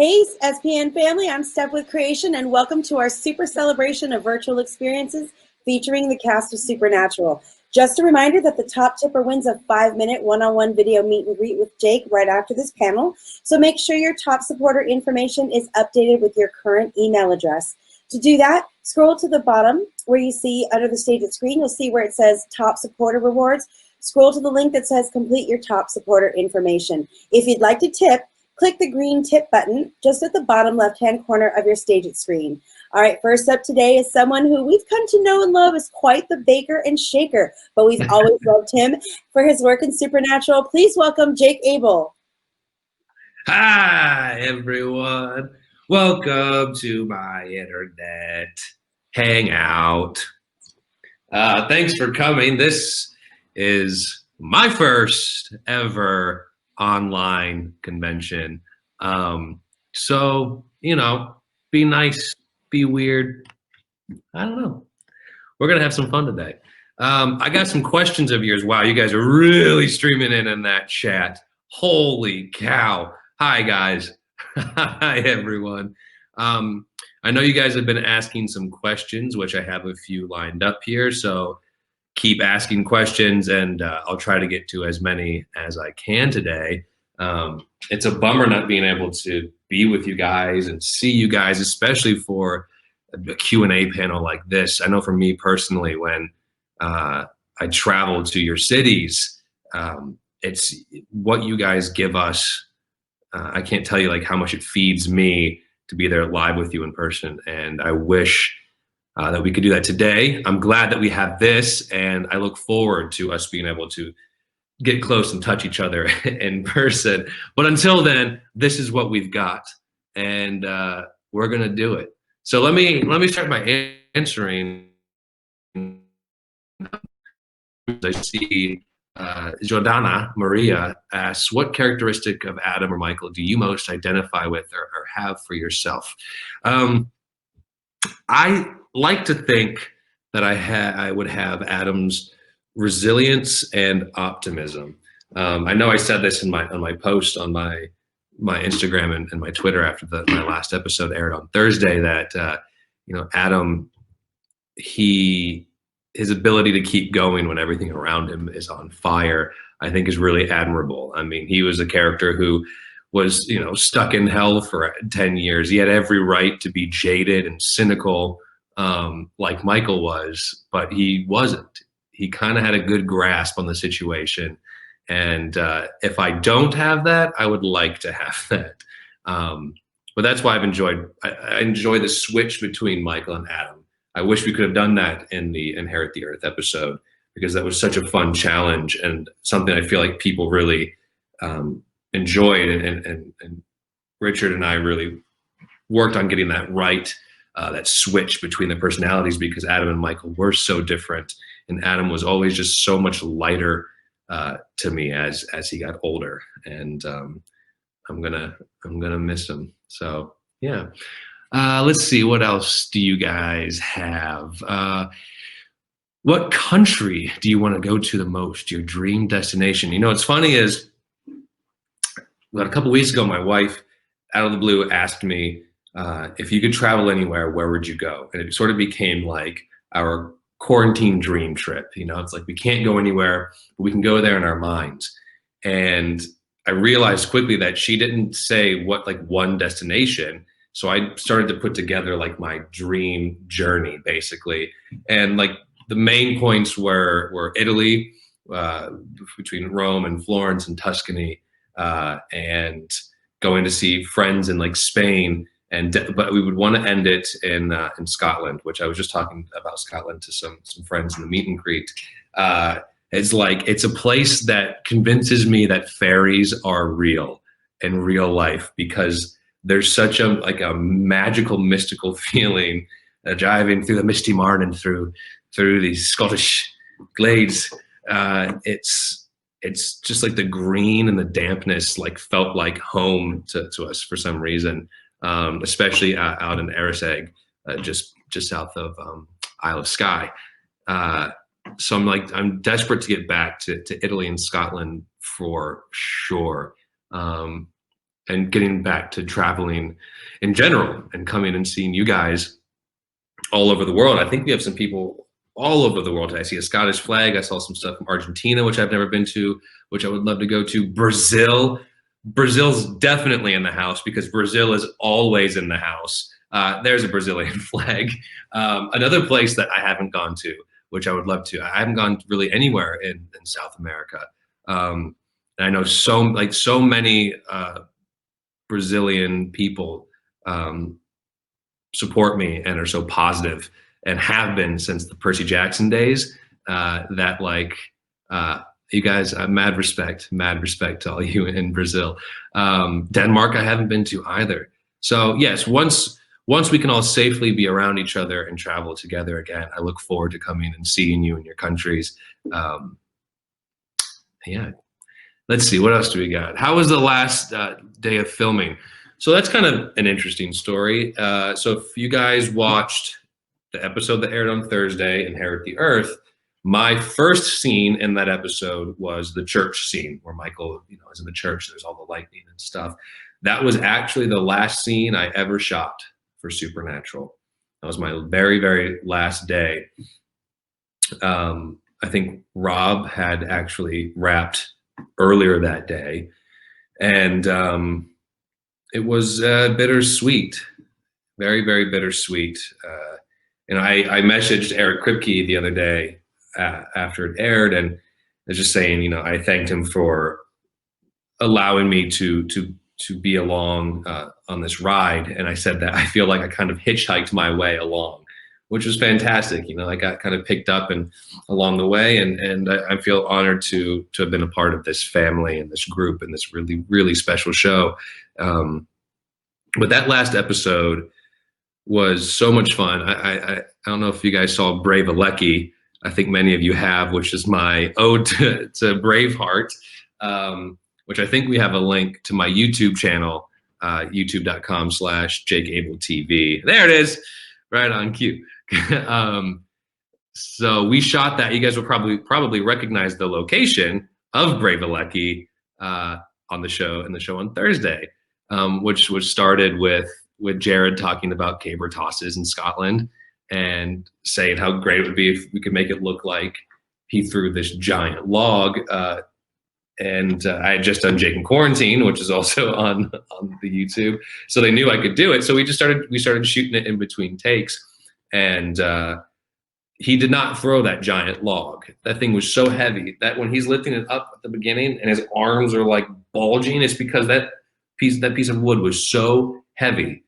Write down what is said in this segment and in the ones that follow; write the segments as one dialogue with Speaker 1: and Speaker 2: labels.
Speaker 1: Hey, SPN family, I'm Steph with Creation, and welcome to our super celebration of virtual experiences featuring the cast of Supernatural. Just a reminder that the top tipper wins a 5-minute one-on-one video meet and greet with Jake right after this panel. So make sure your top supporter information is updated with your current email address. To do that, scroll to the bottom where you see under the Stage It screen, you'll see where it says Top Supporter Rewards. Scroll to the link that says Complete Your Top Supporter Information. If you'd like to tip, click the green tip button just at the bottom left-hand corner of your Stage It screen. All right, first up today is someone who we've come to know and love as quite the baker and shaker, but we've always loved him for his work in Supernatural. Please welcome Jake Abel.
Speaker 2: Hi, everyone. Welcome to my internet hangout. Thanks for coming. This is my first ever online convention. So, you know, be nice, be weird. I don't know. We're going to have some fun today. I got some questions of yours. Wow, you guys are really streaming in that chat. Holy cow. Hi, guys. Hi, everyone. I know you guys have been asking some questions, which I have a few lined up here. So keep asking questions, and I'll try to get to as many as I can today. It's a bummer not being able to be with you guys and see you guys, especially for a Q&A panel like this. I know for me personally, when I travel to your cities, it's what you guys give us. I can't tell you like how much it feeds me to be there live with you in person. And I wish that we could do that today. I'm glad that we have this, and I look forward to us being able to get close and touch each other in person. But until then, this is what we've got, and we're gonna do it. So let me start by answering. I see Jordana Maria asks, what characteristic of Adam or Michael do you most identify with or have for yourself? I like to think that I would have Adam's resilience and optimism. I know I said this on my post on my Instagram and my Twitter after my last episode aired on Thursday, that you know, Adam, his ability to keep going when everything around him is on fire, I think is really admirable. I mean, he was a character who was, you know, stuck in hell for 10 years. He had every right to be jaded and cynical, like Michael was, but he wasn't. He kind of had a good grasp on the situation. And if I don't have that, I would like to have that. But that's why I enjoy the switch between Michael and Adam. I wish we could have done that in the Inherit the Earth episode, because that was such a fun challenge and something I feel like people really enjoyed. And Richard and I really worked on getting that right, that switch between the personalities, because Adam and Michael were so different. And Adam was always just so much lighter to me as he got older. And I'm gonna miss him. So yeah. Let's see, what else do you guys have? What country do you want to go to the most? Your dream destination? You know, what's funny is, about a couple weeks ago, my wife, out of the blue, asked me if you could travel anywhere, where would you go? And it sort of became like our quarantine dream trip. You know, it's like we can't go anywhere, but we can go there in our minds. And I realized quickly that she didn't say what, like, one destination. So I started to put together like my dream journey, basically. And like the main points were Italy, between Rome and Florence and Tuscany, and going to see friends in like Spain. But we would want to end it in Scotland, which I was just talking about Scotland to some friends in the meet and greet. It's like, it's a place that convinces me that fairies are real in real life, because there's such a magical, mystical feeling driving through the misty marn and through these Scottish glades. It's just like the green and the dampness like felt like home to us for some reason, especially out in Eriseg, just south of Isle of Skye. So I'm desperate to get back to Italy and Scotland for sure. and getting back to traveling in general and coming and seeing you guys all over the world. I think we have some people all over the world. I see a Scottish flag. I saw some stuff from Argentina, which I've never been to, which I would love to go to. Brazil. Brazil's definitely in the house because Brazil is always in the house. There's a Brazilian flag. Another place that I haven't gone to, which I would love to. I haven't gone really anywhere in South America. And I know so many Brazilian people support me and are so positive and have been since the Percy Jackson days, that like, you guys, mad respect to all you in Brazil. Denmark, I haven't been to either. So yes, once we can all safely be around each other and travel together again, I look forward to coming and seeing you in your countries. Yeah, let's see, what else do we got? How was the last day of filming? So that's kind of an interesting story. So if you guys watched the episode that aired on Thursday, Inherit the Earth, my first scene in that episode was the church scene where Michael, is in the church. There's all the lightning and stuff. That was actually the last scene I ever shot for Supernatural. That was my very, very last day. I think Rob had actually wrapped earlier that day, and it was bittersweet, very, very bittersweet. I messaged Eric Kripke the other day after it aired, and I was just saying, I thanked him for allowing me to be along on this ride. And I said that I feel like I kind of hitchhiked my way along, which was fantastic. I got kind of picked up and along the way, and I feel honored to have been a part of this family and this group and this really, really special show. But that last episode was so much fun. I don't know if you guys saw Brave Alecki. I think many of you have, which is my ode to Braveheart, which I think we have a link to my YouTube channel, youtube.com/Jake Abel TV. There it is, right on cue. So we shot that. You guys will probably recognize the location of Brave Alecki on the show on Thursday, which was started with Jared talking about caber tosses in Scotland and saying how great it would be if we could make it look like he threw this giant log. And I had just done Jake in Quarantine, which is also on the YouTube. So they knew I could do it. So we started shooting it in between takes. And he did not throw that giant log. That thing was so heavy that when he's lifting it up at the beginning and his arms are like bulging, it's because that piece of wood was so heavy.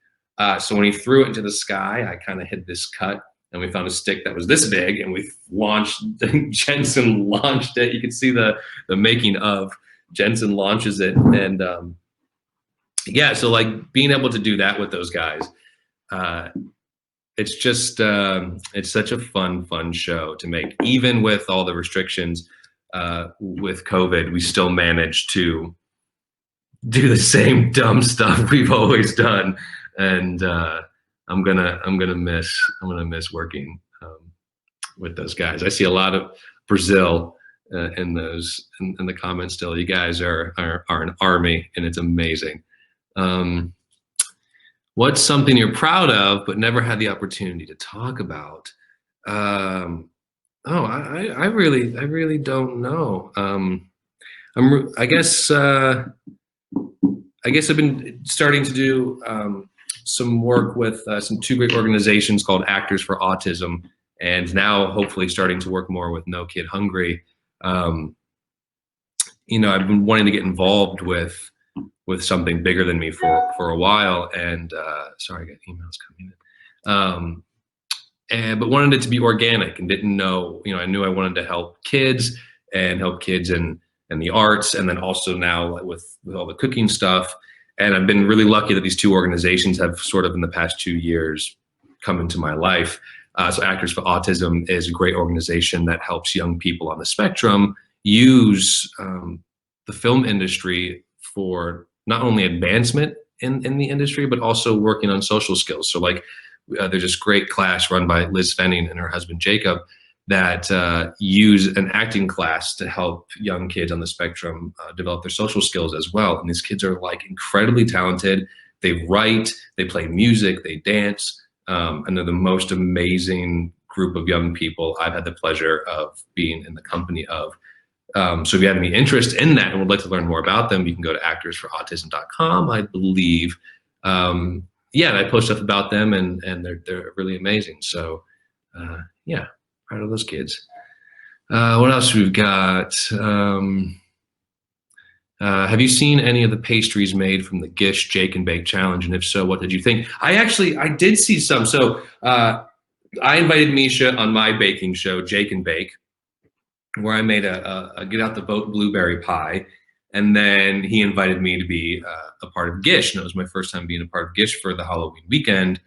Speaker 2: So when he threw it into the sky, I kind of hit this cut, and we found a stick that was this big, and we launched. Jensen launched it. You can see the making of. Jensen launches it, and yeah. So like being able to do that with those guys, it's just it's such a fun show to make. Even with all the restrictions with COVID, we still managed to do the same dumb stuff we've always done. And I'm gonna miss working with those guys. I see a lot of Brazil in the comments still. You guys are an army, and it's amazing. What's something you're proud of but never had the opportunity to talk about? I really don't know. I guess I've been starting to do some work with two great organizations called Actors for Autism, and now hopefully starting to work more with No Kid Hungry. I've been wanting to get involved with something bigger than me for a while, and sorry, I got emails coming in. But wanted it to be organic and didn't know, I knew I wanted to help kids and help kids in the arts, and then also now with all the cooking stuff. And I've been really lucky that these two organizations have sort of in the past 2 years come into my life. So Actors for Autism is a great organization that helps young people on the spectrum use the film industry for not only advancement in the industry, but also working on social skills. So like there's this great class run by Liz Fenning and her husband Jacob that use an acting class to help young kids on the spectrum develop their social skills as well. And these kids are like incredibly talented. They write, they play music, they dance, and they're the most amazing group of young people I've had the pleasure of being in the company of. So if you have any interest in that and would like to learn more about them, you can go to actorsforautism.com, I believe. Yeah, and I post stuff about them, and they're really amazing. So yeah, proud of those kids. What else we've got? Have you seen any of the pastries made from the Gish Jake and Bake Challenge? And if so, what did you think? I did see some. So I invited Misha on my baking show, Jake and Bake, where I made a get out the boat blueberry pie. And then he invited me to be a part of Gish. And it was my first time being a part of Gish for the Halloween weekend.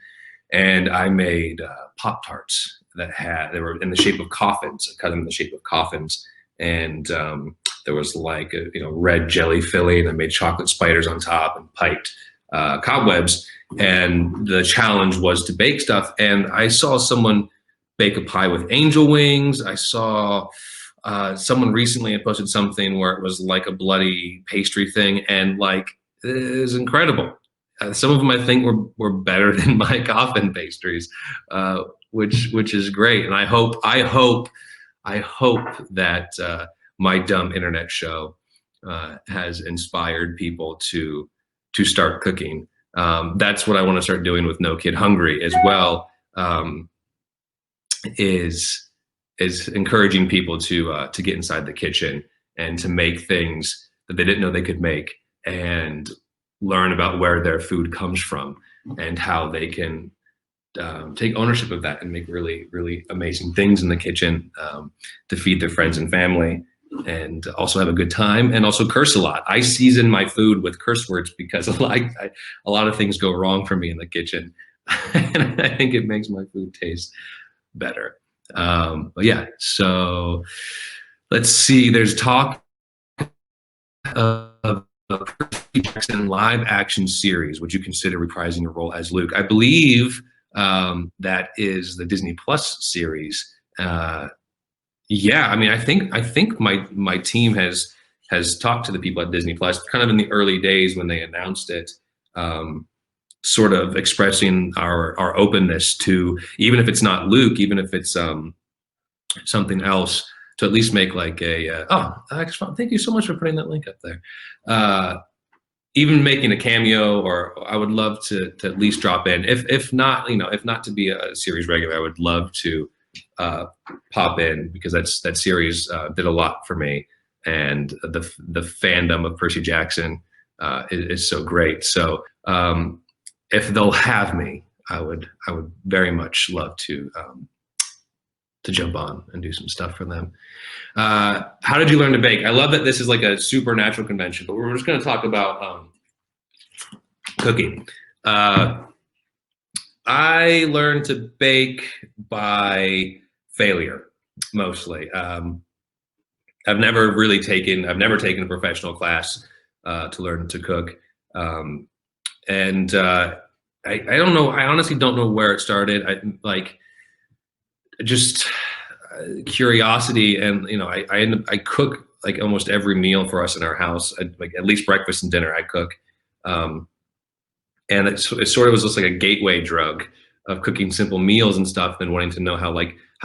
Speaker 2: And I made Pop-Tarts they were in the shape of coffins. I cut them in the shape of coffins. And there was like a red jelly filling. I made chocolate spiders on top and piped cobwebs. And the challenge was to bake stuff. And I saw someone bake a pie with angel wings. I saw someone recently had posted something where it was like a bloody pastry thing, and like it was incredible. Some of them I think were better than my coffin pastries, which is great. And I hope that my dumb internet show has inspired people to start cooking. That's what I want to start doing with No Kid Hungry as well. Is encouraging people to get inside the kitchen and to make things that they didn't know they could make, and learn about where their food comes from and how they can take ownership of that and make really, really amazing things in the kitchen to feed their friends and family, and also have a good time, and also curse a lot. I season my food with curse words because a lot of things go wrong for me in the kitchen. And I think it makes my food taste better. But yeah, so let's see. There's talk of a Percy Jackson live action series. Would you consider reprising your role as Luke? I believe that is the Disney Plus series. Yeah, I mean, I think my team has talked to the people at Disney Plus, kind of in the early days when they announced it. Sort of expressing our openness to, even if it's not Luke, even if it's something else, to at least make like thank you so much for putting that link up there. Even making a cameo, or I would love to at least drop in. If not to be a series regular, I would love to pop in, because that series did a lot for me, and the fandom of Percy Jackson is so great. So if they'll have me, I would very much love to jump on and do some stuff for them. How did you learn to bake? I love that this is like a supernatural convention, but we're just going to talk about cooking. I learned to bake by failure, mostly. I've never taken a professional class to learn to cook. And I don't know. I honestly don't know where it started. Just curiosity, and I cook like almost every meal for us in our house. Like at least breakfast and dinner I cook, and it sort of was just like a gateway drug of cooking simple meals and stuff, and wanting to know how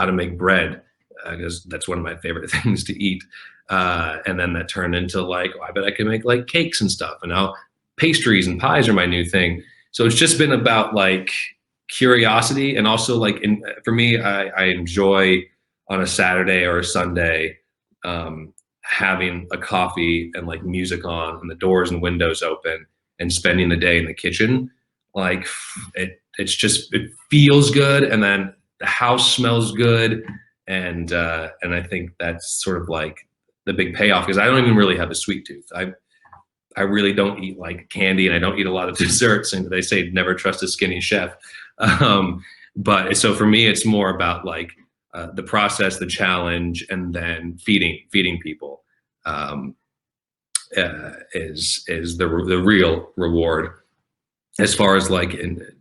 Speaker 2: to make bread, because that's one of my favorite things to eat. And then that turned into like, I bet I can make like cakes and stuff, and now pastries and pies are my new thing. So it's just been about like curiosity, and also like for me, I enjoy on a Saturday or a Sunday having a coffee and like music on and the doors and windows open and spending the day in the kitchen. Like it feels good, and then the house smells good, and I think that's sort of like the big payoff, because I don't even really have a sweet tooth. I really don't eat like candy, and I don't eat a lot of desserts, and they say never trust a skinny chef. But so for me, it's more about like the process, the challenge, and then feeding people is the real reward. As far as like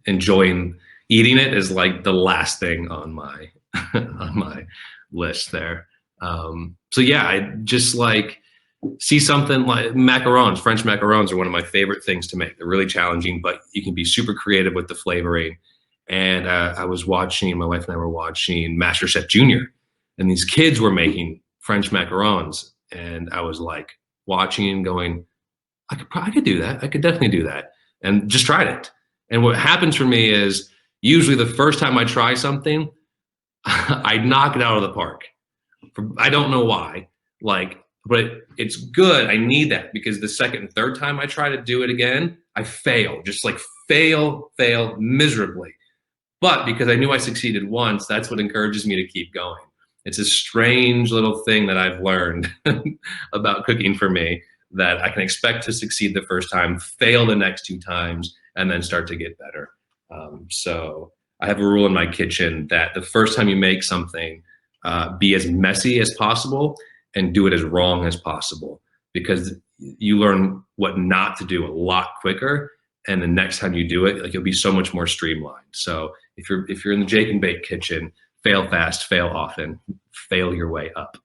Speaker 2: enjoying eating it is like the last thing on my on my list there. So yeah, I just like see something like macarons. French macarons are one of my favorite things to make. They're really challenging, but you can be super creative with the flavoring. And I was watching, my wife and I were watching MasterChef Junior, and these kids were making French macarons, and I was like watching and going, I could do that. I could definitely do that, and just tried it. And what happens for me is usually the first time I try something, I knock it out of the park. I don't know why, like, but it's good. I need that because the second and third time I try to do it again, I fail, just like fail miserably. But because I knew I succeeded once, that's what encourages me to keep going. It's a strange little thing that I've learned about cooking for me, that I can expect to succeed the first time, fail the next two times, and then start to get better. So I have a rule in my kitchen that the first time you make something, be as messy as possible and do it as wrong as possible, because you learn what not to do a lot quicker. And the next time you do it, like, you'll be so much more streamlined. So if you're in the Jake and Bake kitchen, fail fast, fail often, fail your way up.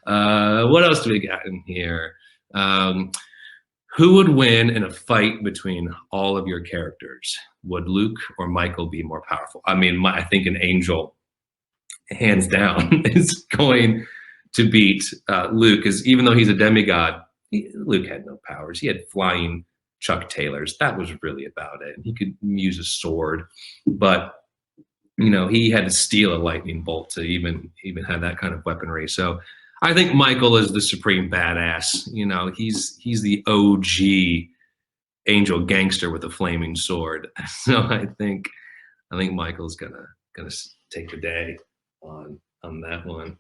Speaker 2: What else do we got in here? Who would win in a fight between all of your characters? Would Luke or Michael be more powerful? I mean, I think an angel, hands down, is going to beat Luke, because even though he's a demigod, Luke had no powers. He had flying Chuck Taylors. That was really about it. He could use a sword, but he had to steal a lightning bolt to even have that kind of weaponry. So I think Michael is the supreme badass. He's the OG angel gangster with a flaming sword. So I think Michael's gonna take the day on that one.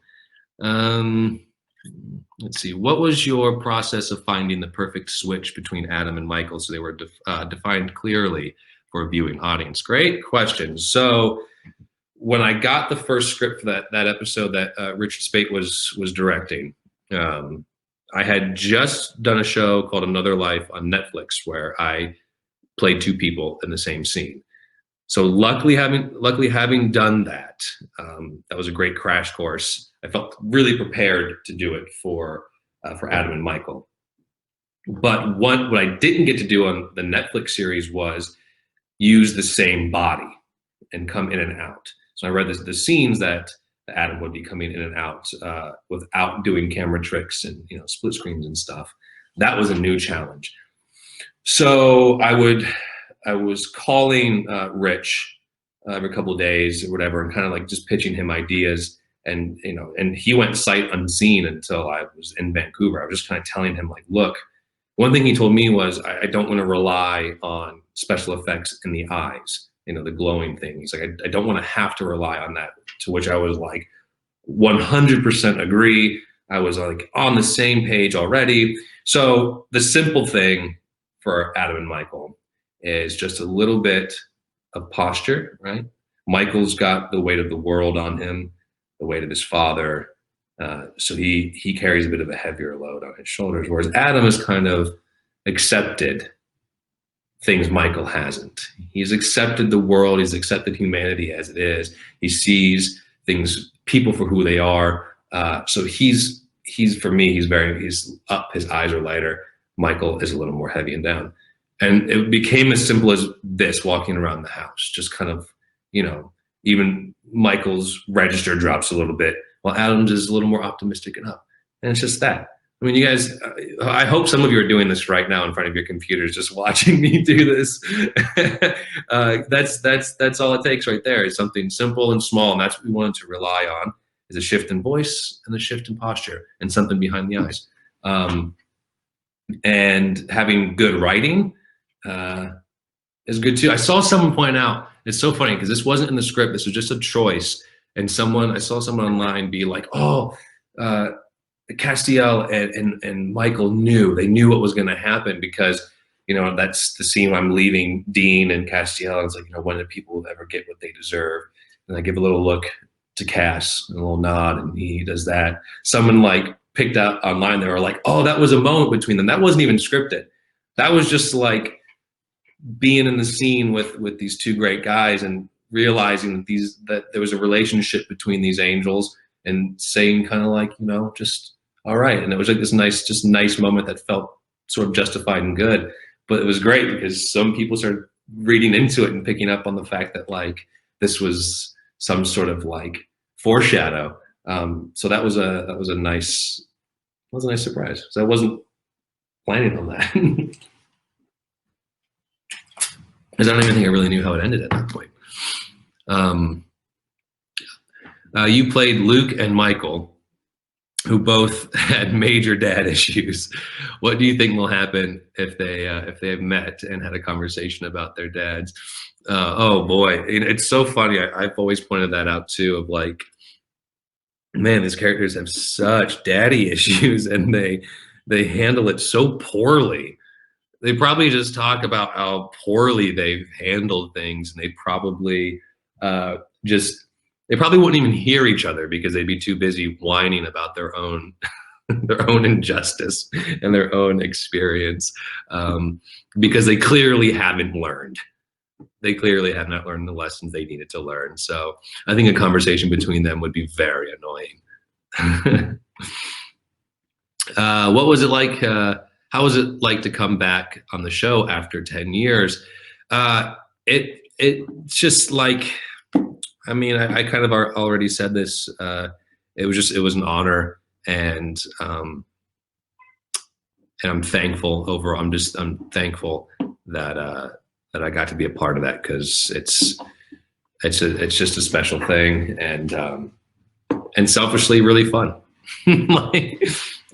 Speaker 2: Let's see. What was your process of finding the perfect switch between Adam and Michael so they were defined clearly for a viewing audience? Great question. So when I got the first script for that episode that Richard Speight was directing, I had just done a show called Another Life on Netflix where I played two people in the same scene. So luckily having done that, that was a great crash course. I felt really prepared to do it for Adam and Michael. But what I didn't get to do on the Netflix series was use the same body and come in and out. So I read the scenes that Adam would be coming in and out without doing camera tricks and split screens and stuff. That was a new challenge. So I was calling Rich every couple of days or whatever, and kind of like just pitching him ideas. And he went sight unseen until I was in Vancouver. I was just kind of telling him, like, look, one thing he told me was, I don't want to rely on special effects in the eyes, the glowing thing. He's like, I don't want to have to rely on that. To which I was like, 100% agree. I was like on the same page already. So the simple thing for Adam and Michael is just a little bit of posture, right? Michael's got the weight of the world on him, the weight of his father. So he carries a bit of a heavier load on his shoulders, whereas Adam has kind of accepted things Michael hasn't. He's accepted the world. He's accepted humanity as it is. He sees people for who they are. So he's for me, he's up. His eyes are lighter. Michael is a little more heavy and down. And it became as simple as this, walking around the house, just kind of, even Michael's register drops a little bit, while Adam's is a little more optimistic and up. And it's just that. I mean, you guys, I hope some of you are doing this right now in front of your computers, just watching me do this. That's all it takes right there. It's something simple and small, and that's what we wanted to rely on, is a shift in voice and a shift in posture and something behind the eyes. And having good writing is good too. I saw someone point out, it's so funny because this wasn't in the script. This was just a choice. And I saw someone online be like, oh, Castiel and Michael they knew what was going to happen, because, that's the scene I'm leaving Dean and Castiel. And it's like, when do people ever get what they deserve? And I give a little look to Cass, and a little nod, and he does that. Someone like picked out online, they were like, oh, that was a moment between them. That wasn't even scripted. That was just like being in the scene with these two great guys and realizing that there was a relationship between these angels, and saying kind of like, just all right. And it was like this nice moment that felt sort of justified and good. But it was great because some people started reading into it and picking up on the fact that like this was some sort of like foreshadow. So that was a nice surprise. So I wasn't planning on that. Because I don't even think I really knew how it ended at that point. You played Luke and Michael, who both had major dad issues. What do you think will happen if they have met and had a conversation about their dads? Oh boy, it's so funny. I've always pointed that out too. Of like, man, these characters have such daddy issues, and they handle it so poorly. They probably just talk about how poorly they've handled things, and they probably they probably wouldn't even hear each other because they'd be too busy whining about their own their own injustice and their own experience, because they clearly haven't learned. They clearly have not learned the lessons they needed to learn. So I think a conversation between them would be very annoying. What was it like? How was it like to come back on the show after 10 years? It's just like, I mean, I kind of already said this. It was an honor, and I'm thankful overall. I'm thankful that I got to be a part of that, because it's just a special thing, and selfishly really fun. Like,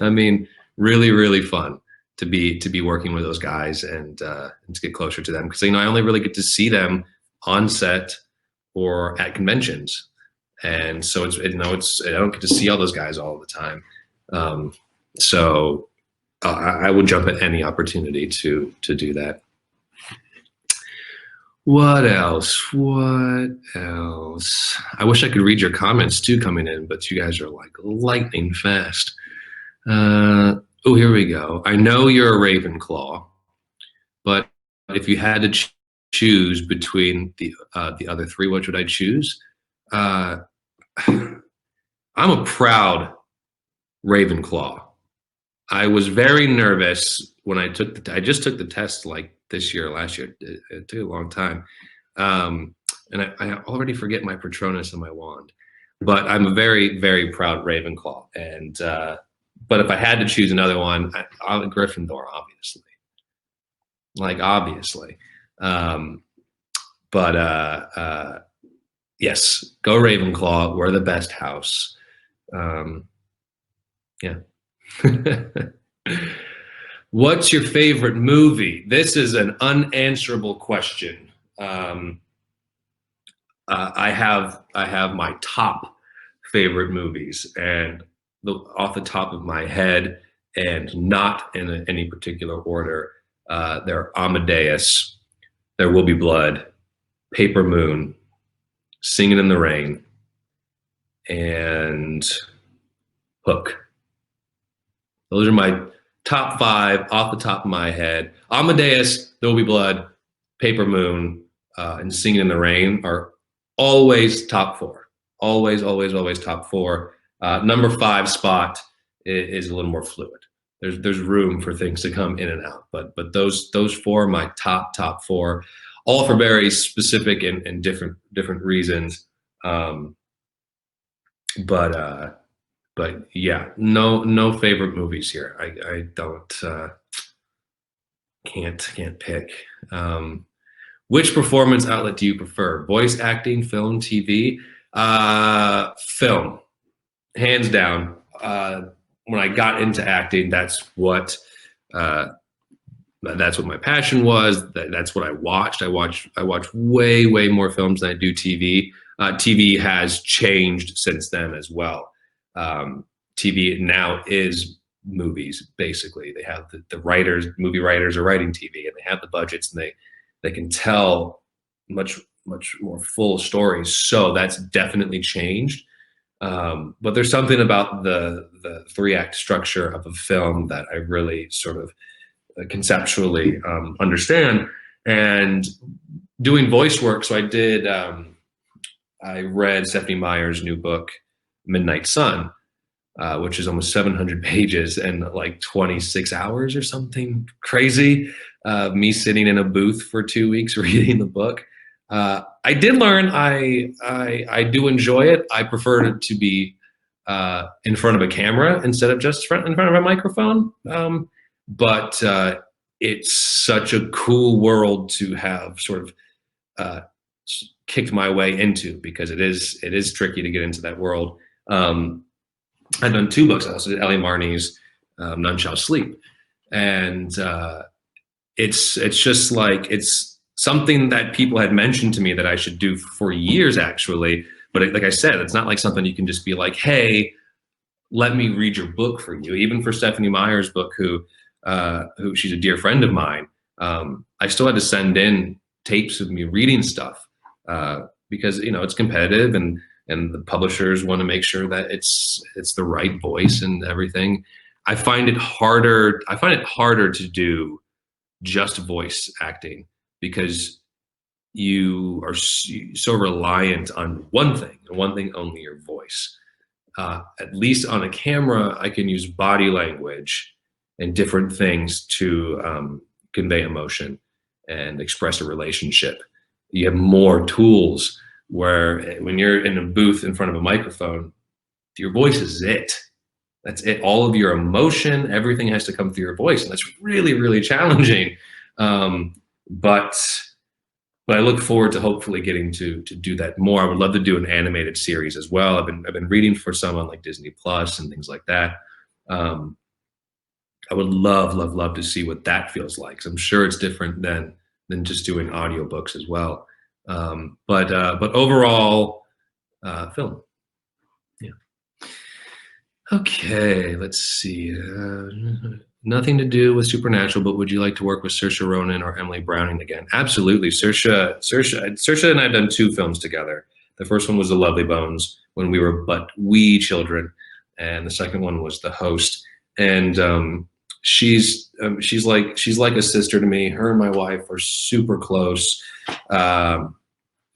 Speaker 2: I mean, really, really fun to be working with those guys, and to get closer to them, because I only really get to see them on set or at conventions, and so I don't get to see all those guys all the time. So I would jump at any opportunity to do that. What else? I wish I could read your comments too coming in, but you guys are like lightning fast. Oh, here we go. I know you're a Ravenclaw, but if you had to choose between the other three, which would I choose? I'm a proud Ravenclaw. I was very nervous when I just took the test like this year, last year. It took a long time. And I already forget my Patronus and my wand, but I'm a very, very proud Ravenclaw. And, but if I had to choose another one, I'm Gryffindor, obviously. Like, obviously. Yes, go Ravenclaw. We're the best house. Yeah. What's your favorite movie? This is an unanswerable question. I have my top favorite movies, and off the top of my head, and not in any particular order, they're Amadeus, There Will Be Blood, Paper Moon, Singing in the Rain, and Hook. Those are my top 5 off the top of my head. Amadeus, There Will Be Blood, Paper Moon, and Singing in the Rain are always top 4. Always, always, always top 4. Number 5 spot is a little more fluid. There's room for things to come in and out, but those 4 are my top 4, all for very specific and different reasons. But yeah, no favorite movies here. I don't can't pick. Which performance outlet do you prefer? Voice acting, film, TV? Film, hands down. When I got into acting, that's what my passion was. That's what I watched. I watch way more films than I do TV. TV has changed since then as well. TV now is movies, basically. They have the writers, movie writers are writing TV, and they have the budgets, and they can tell much more full stories. So that's definitely changed. But there's something about the 3-act structure of a film that I really sort of conceptually understand. And doing voice work, so I did I read Stephanie Meyer's new book, Midnight Sun, which is almost 700 pages and like 26 hours or something crazy. Me sitting in a booth for 2 weeks reading the book. I did learn I do enjoy it. I prefer it to be in front of a camera instead of just in front of a microphone. But it's such a cool world to have sort of kicked my way into, because it is tricky to get into that world. I've done 2 books. I also did Ellie Marnie's None Shall Sleep, and it's just like, it's something that people had mentioned to me that I should do for years, actually. But like I said, it's not like something you can just be like, hey, let me read your book for you. Even for Stephanie Meyer's book, who she's a dear friend of mine, I still had to send in tapes of me reading stuff, because it's competitive, and the publishers want to make sure that it's the right voice and everything. I find it harder to do just voice acting, because you are so reliant on one thing and one thing only, your voice. At least on a camera, I can use body language and different things to convey emotion and express a relationship. You have more tools, where when you're in a booth in front of a microphone, your voice is it. That's it. All of your emotion, everything has to come through your voice, and that's really, really challenging. But I look forward to hopefully getting to do that more. I would love to do an animated series as well. I've been reading for some on like Disney Plus and things like that. I would love to see what that feels like. So I'm sure it's different than just doing audiobooks as well. But overall, film. Yeah. Okay, let's see. Nothing to do with Supernatural, but would you like to work with Saoirse Ronan or Emily Browning again? Absolutely. Saoirse and I have done 2 films together. The first one was The Lovely Bones, when we were but wee children, and the second one was The Host. And she's like a sister to me. Her and my wife are super close.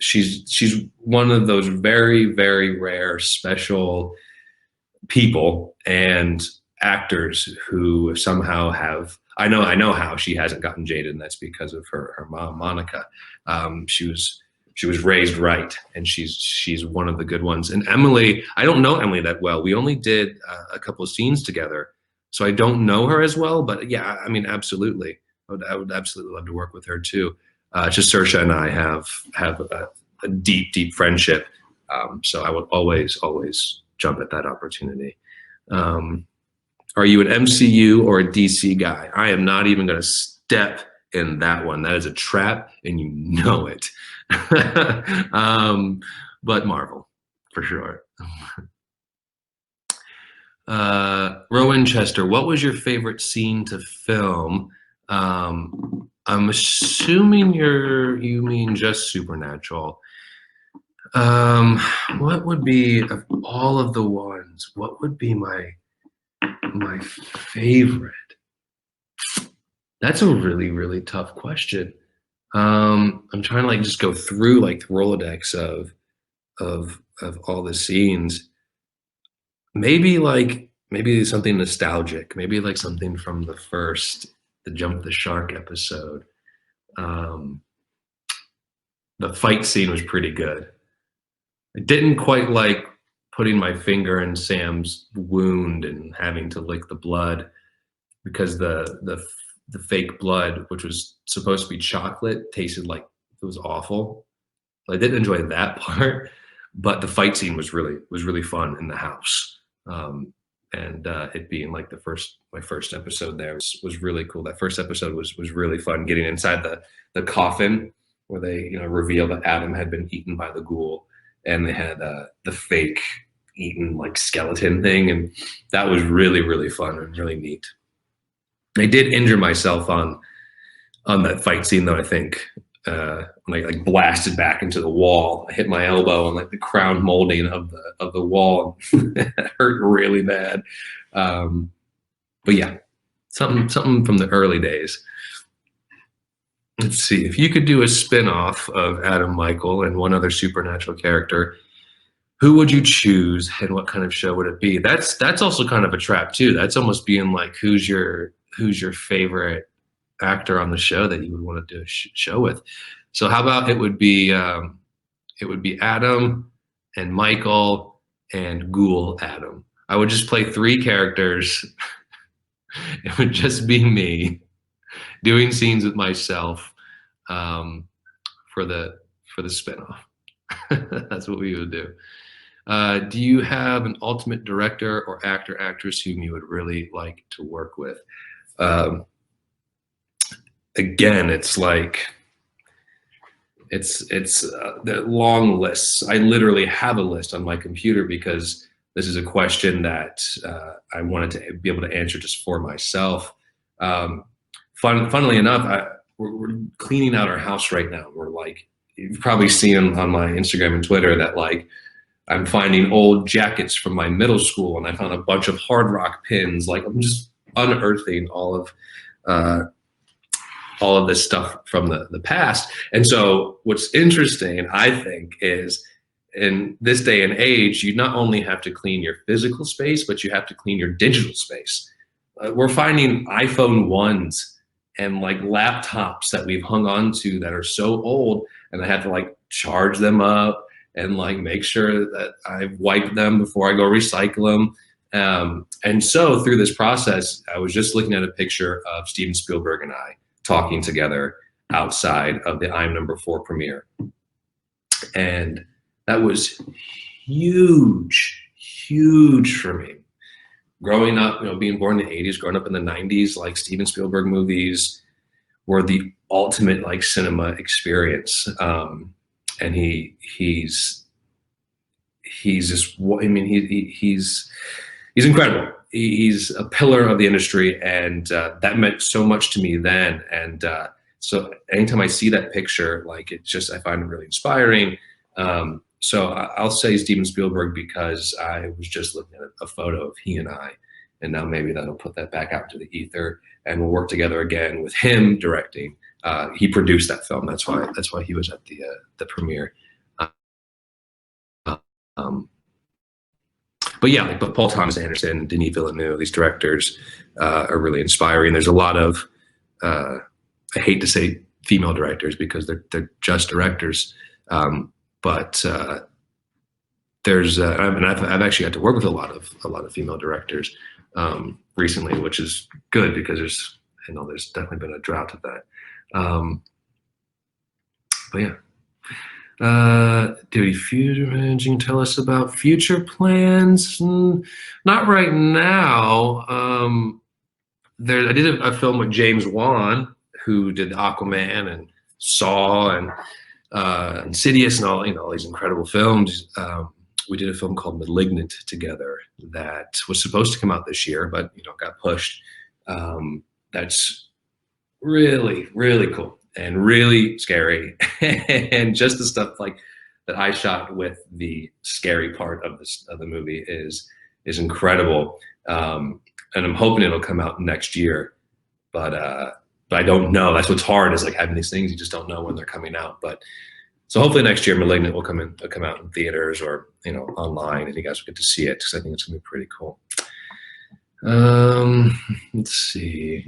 Speaker 2: She's one of those very, very rare, special people and actors who somehow have, I know how she hasn't gotten jaded, and that's because of her mom, Monica. She was raised right, and she's one of the good ones. And Emily, I don't know Emily that well. We only did a couple of scenes together, so I don't know her as well. But yeah, I mean, absolutely, I would absolutely love to work with her too. Just Saoirse and I have a deep friendship, so I would always jump at that opportunity. Are you an MCU or a DC guy? I am not even going to step in that one. That is a trap, and you know it. But Marvel, for sure. Rowan Chester, what was your favorite scene to film? I'm assuming you mean just Supernatural. What would be, of all of the ones, what would be my favorite? That's a really, really tough question. I'm trying to like just go through like the Rolodex of all the scenes. Maybe something nostalgic. Maybe like something from the Jump the Shark episode. The fight scene was pretty good. I didn't quite like putting my finger in Sam's wound and having to lick the blood, because the fake blood, which was supposed to be chocolate, tasted like it was awful. So I didn't enjoy that part, but the fight scene was really fun in the house. And it being like my first episode there was really cool. That first episode was really fun, getting inside the coffin where they reveal that Adam had been eaten by the ghoul, and they had the fake eaten like skeleton thing, and that was really fun and really neat. I did injure myself on that fight scene though, I think, when I like blasted back into the wall. I hit my elbow on like the crown molding of the wall. It hurt really bad. But yeah, something from the early days. let's see, if you could do a spin-off of Adam Michael and one other supernatural character, who would you choose and what kind of show would it be? That's also kind of a trap too. That's almost being like, who's your favorite actor on the show that you would want to do a show with? So how about it would be Adam and Michael and Ghoul Adam. I would just play three characters. It would just be me doing scenes with myself for the spinoff. That's what we would do. Do you have an ultimate director or actor, actress whom you would really like to work with? Again, it's like, it's the long lists. I literally have a list on my computer because this is a question that I wanted to be able to answer just for myself. Funnily enough, we're cleaning out our house right now. We're like, you've probably seen on my Instagram and Twitter that like I'm finding old jackets from my middle school, and I found a bunch of Hard Rock pins. Like I'm just unearthing all of this stuff from the past. And so what's interesting, I think, is in this day and age, you not only have to clean your physical space, but you have to clean your digital space. We're finding iPhone 1s and like laptops that we've hung on to that are so old, and I had to like charge them up and like make sure that I've wiped them before I go recycle them. And so through this process, I was just looking at a picture of Steven Spielberg and I talking together outside of the I'm Number 4 premiere. And that was huge, huge for me. Growing up, being born in the 80s, growing up in the 90s, like Steven Spielberg movies were the ultimate like cinema experience. And he's just, I mean, he's incredible. He's a pillar of the industry, and that meant so much to me then. And so anytime I see that picture, like I find it really inspiring. So I'll say Steven Spielberg because I was just looking at a photo of he and I, and now maybe that'll put that back out into the ether, and we'll work together again with him directing. He produced that film. That's why he was at the premiere. But yeah, but Paul Thomas Anderson, Denis Villeneuve, these directors are really inspiring. There's a lot of I hate to say female directors because they're just directors, but there's and I've actually got to work with a lot of female directors recently, which is good because there's definitely been a drought of that. But yeah. Duty future managing, tell us about future plans. Not right now. I did a film with James Wan, who did Aquaman and Saw and Insidious and all these incredible films. We did a film called Malignant together that was supposed to come out this year, but got pushed. That's really, really cool and really scary. And just the stuff like that I shot with the scary part of the movie is incredible. And I'm hoping it'll come out next year, but I don't know. That's what's hard, is like having these things, you just don't know when they're coming out. But so hopefully next year Malignant will come out in theaters or online, and you guys will get to see it, because I think it's gonna be pretty cool. Let's see.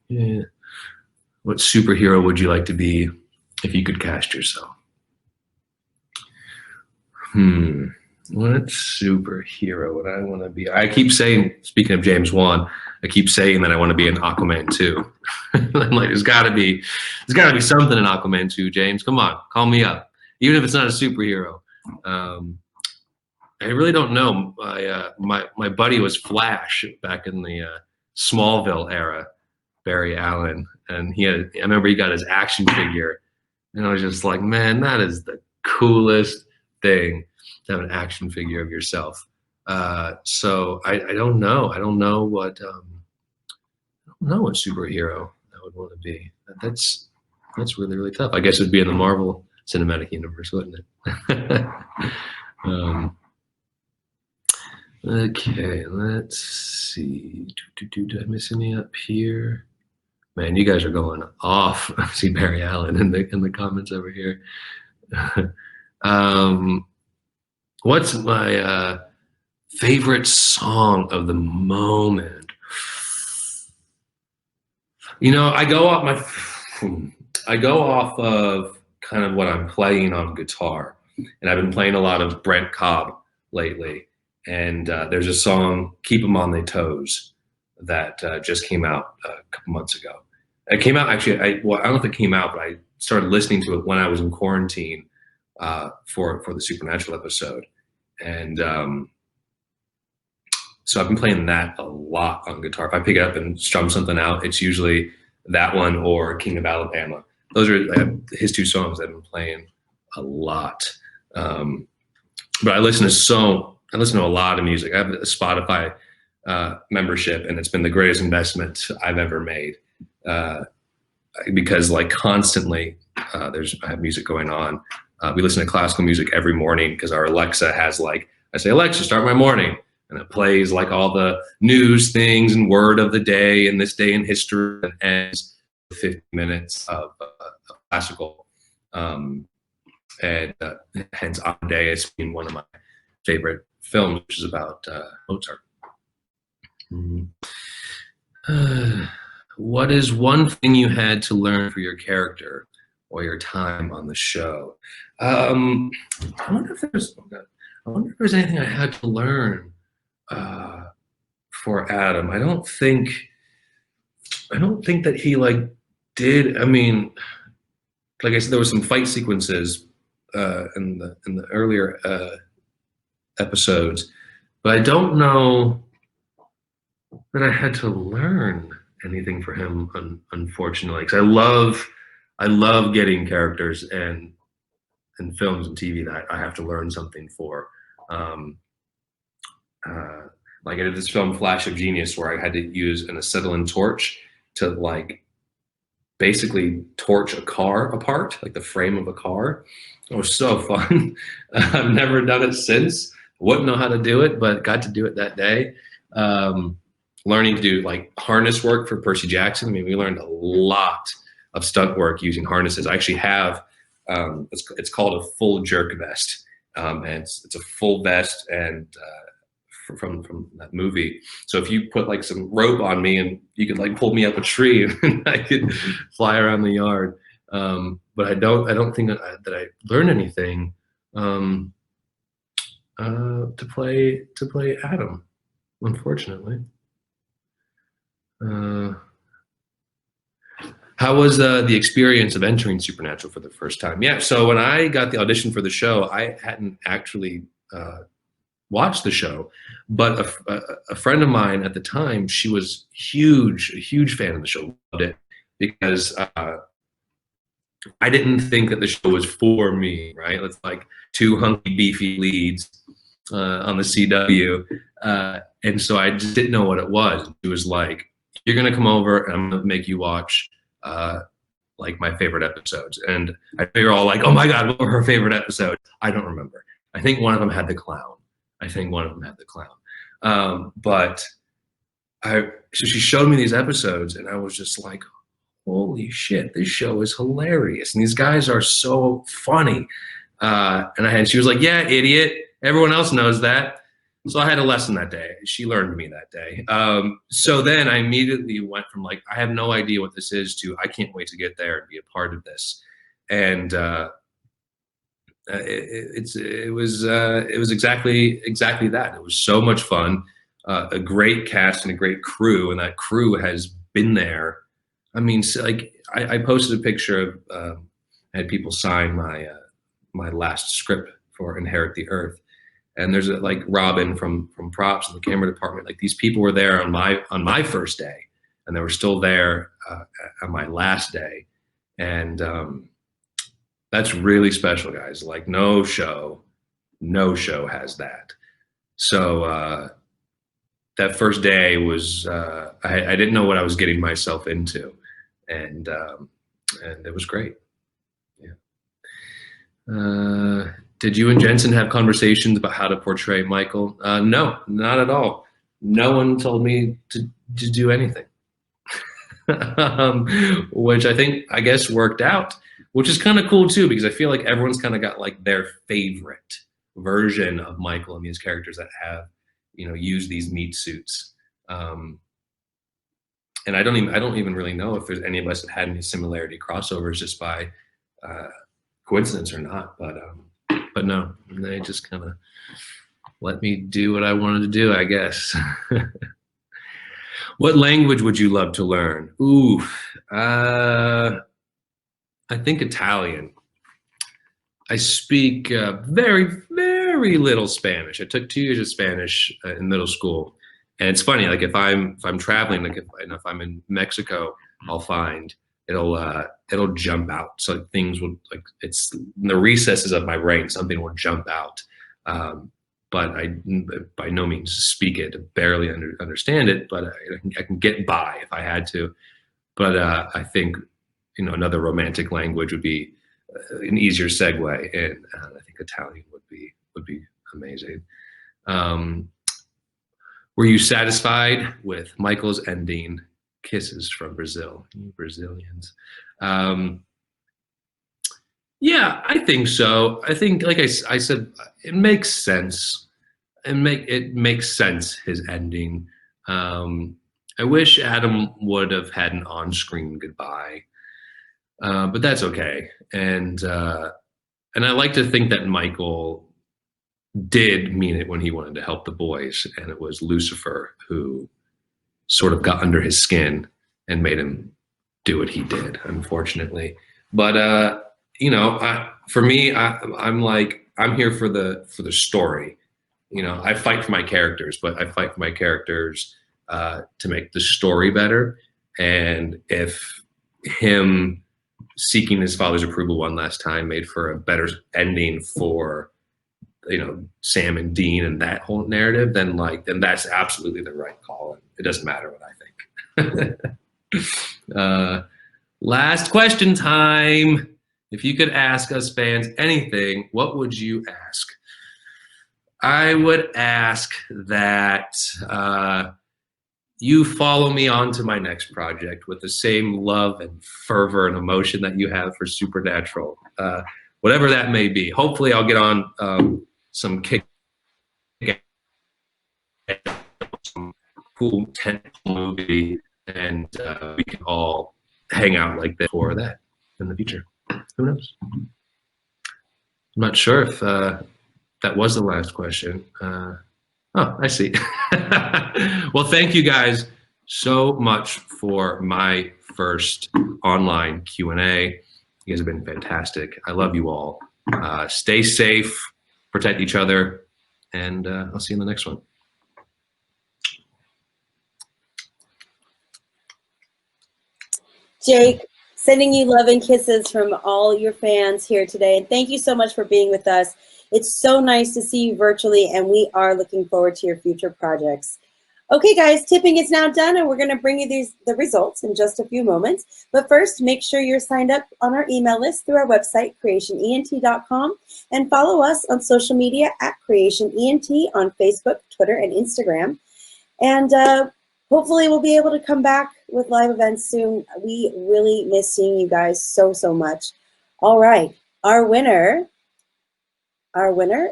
Speaker 2: Yeah. What superhero would you like to be if you could cast yourself? What superhero would I want to be? I keep saying, speaking of James Wan, I keep saying that I want to be in Aquaman 2. I'm like, there's got to be something in Aquaman 2, James. Come on, call me up. Even if it's not a superhero. I really don't know. My buddy was Flash back in the Smallville era, Barry Allen, and I remember he got his action figure, and I was just like, man, that is the coolest thing, to have an action figure of yourself. So I don't know. I don't know what superhero I would want to be. That's really, really tough. I guess it'd be in the Marvel Cinematic Universe, wouldn't it? Okay, let's see. Did I miss any up here? Man, you guys are going off. I see Barry Allen in the comments over here. What's my favorite song of the moment? You know, I go off of kind of what I'm playing on guitar, and I've been playing a lot of Brent Cobb lately. And there's a song, "Keep 'Em on Their Toes," that just came out a couple months ago. It came out actually. I don't know if it came out, but I started listening to it when I was in quarantine for the Supernatural episode, and so I've been playing that a lot on guitar. If I pick it up and strum something out, it's usually that one or "King of Alabama." Those are his two songs I've been playing a lot. But I listen to a lot of music. I have a Spotify membership, and it's been the greatest investment I've ever made because like constantly I have music going on. We listen to classical music every morning because our Alexa has like, I say, "Alexa, start my morning." And it plays like all the news things and word of the day and this day in history, and ends with 50 minutes of classical. And hence Amadeus being one of my favorite films, which is about Mozart. What is one thing you had to learn for your character or your time on the show? I wonder if there's anything I had to learn for Adam. I don't think that he like did. I mean, like I said, there was some fight sequences in the earlier episodes, but I don't know that I had to learn anything for him, unfortunately, because I love getting characters and in films and TV that I have to learn something for. Like I did this film Flash of Genius where I had to use an acetylene torch to like basically torch a car apart, like the frame of a car. It was so fun. I've never done it since. Wouldn't know how to do it, but got to do it that day. Learning to do like harness work for Percy Jackson. I mean, we learned a lot of stunt work using harnesses. I actually have, it's called a full jerk vest. And it's a full vest and from that movie. So if you put like some rope on me and you could like pull me up a tree and I could fly around the yard. But I don't think that I learned anything to play Adam, unfortunately. How was the experience of entering Supernatural for the first time? Yeah, so when I got the audition for the show, I hadn't actually watched the show, but a friend of mine at the time, she was a huge fan of the show, loved it, because I didn't think that the show was for me, right? It's like two hunky, beefy leads on the CW, and so I just didn't know what it was. It was like, you're gonna come over and I'm gonna make you watch like my favorite episodes. And I know you're all like, "Oh my God, what were her favorite episodes?" I don't remember. I think one of them had the clown. But so she showed me these episodes and I was just like, holy shit, this show is hilarious. And these guys are so funny. She was like, "Yeah, idiot. Everyone else knows that." So I had a lesson that day. She learned me that day. So then I immediately went from like, I have no idea what this is to I can't wait to get there and be a part of this. And it was exactly that. It was so much fun, a great cast and a great crew, and that crew has been there. I mean, so like I posted a picture of I had people sign my last script for Inherit the Earth. And there's like Robin from props in the camera department. Like these people were there on my first day, and they were still there on my last day, and that's really special, guys. Like no show has that. So that first day was I didn't know what I was getting myself into, and it was great. Yeah. Did you and Jensen have conversations about how to portray Michael? No, not at all. No one told me to do anything. which I guess worked out, which is kind of cool too, because I feel like everyone's kind of got like their favorite version of Michael and these characters that have, used these meat suits. And I don't even really know if there's any of us that had any similarity crossovers just by coincidence or not. But no, they just kind of let me do what I wanted to do, I guess. What language would you love to learn? Ooh, I think Italian. I speak very, very little Spanish. I took 2 years of Spanish in middle school, and it's funny. Like if I'm traveling, like if I'm in Mexico, I'll find it'll jump out. So things will, like, it's in the recesses of my brain, something will jump out. But I by no means speak it, barely understand it, but I can get by if I had to. But I think, another romantic language would be an easier segue, and I think Italian would be amazing. Were you satisfied with Michael's ending? Kisses from Brazil, you Brazilians. Yeah, I think so. I think, like I said, it makes sense. It makes sense, his ending. I wish Adam would have had an on-screen goodbye, but that's okay. And I like to think that Michael did mean it when he wanted to help the boys, and it was Lucifer who sort of got under his skin and made him do what he did, unfortunately. But for me, I'm here for the story. I fight for my characters, but I fight for my characters to make the story better. And if him seeking his father's approval one last time made for a better ending for, Sam and Dean and that whole narrative, then that's absolutely the right call. It doesn't matter what I think. Last question time. If you could ask us fans anything, what would you ask? I would ask that you follow me on to my next project with the same love and fervor and emotion that you have for Supernatural, whatever that may be. Hopefully I'll get on some some cool tent movie, and we can all hang out like this for that in the future. Who knows? I'm not sure if that was the last question. Oh, I see. Well, thank you guys so much for my first online Q&A. You guys have been fantastic. I love you all. Stay safe, protect each other, and I'll see you in the next one.
Speaker 1: Jake, sending you love and kisses from all your fans here today. And thank you so much for being with us. It's so nice to see you virtually, and we are looking forward to your future projects. Okay, guys, tipping is now done, and we're going to bring you the results in just a few moments. But first, make sure you're signed up on our email list through our website, creationent.com, and follow us on social media at creationent on Facebook, Twitter, and Instagram. And hopefully we'll be able to come back with live events soon. We really miss seeing you guys so, so much. All right, our winner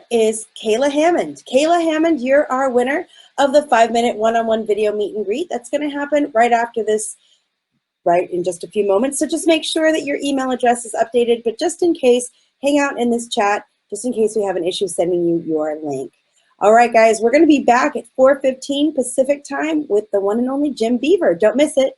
Speaker 1: is Kayla Hammond. Kayla Hammond, you're our winner of the 5-minute one-on-one video meet and greet. That's going to happen right after this, right in just a few moments. So just make sure that your email address is updated, but just in case, hang out in this chat, just in case we have an issue sending you your link. All right, guys, we're going to be back at 4:15 Pacific time with the one and only Jim Beaver. Don't miss it.